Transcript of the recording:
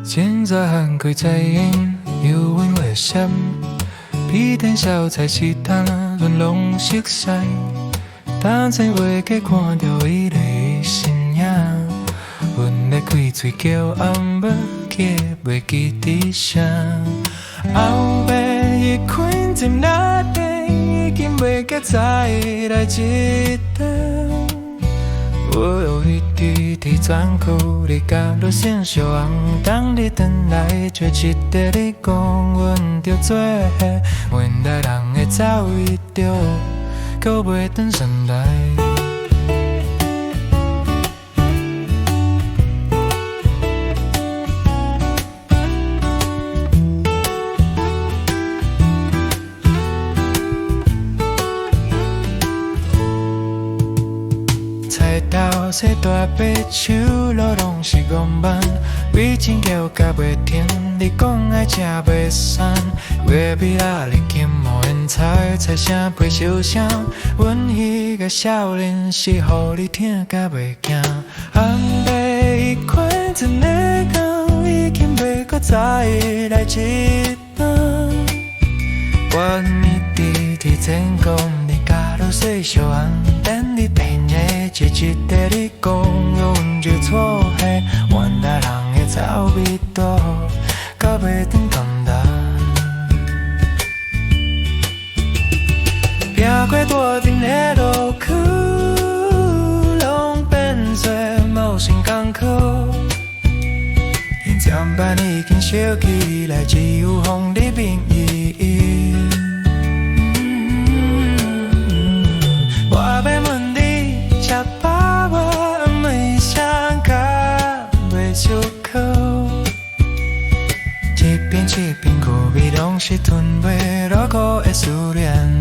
现在还可以再演，幽魂会闪，比天小菜市摊轮拢熟悉。等前月计看到伊的身影，阮咧开嘴叫暗要记袂记伫啥。后壁伊困进那地，已经袂记再来一顿。我有一滴滴转苦，你甲路线小红，当你转来，却一日你讲阮着做伙，原来人会走伊着，搁袂转上来。菜刀洗大白手，路拢是戆慢，味真叫甲袂甜。你讲爱吃袂散，月饼仔你金毛烟菜，菜声配烧声。阮迄个少年是予你听甲袂惊。暗暝伊困进的港，已经袂搁再来一顿。我一直提前讲，你甲路细小红，等你变夜。一日你讲阮就错下，原来人会走味道，到袂转简单。行过大阵的路口，拢变作无心艰苦。因渐班已经烧起来，只有风里变伊。我要问你，吃饱我没想甲袂出口，一边苦味拢是吞袂落苦的思念。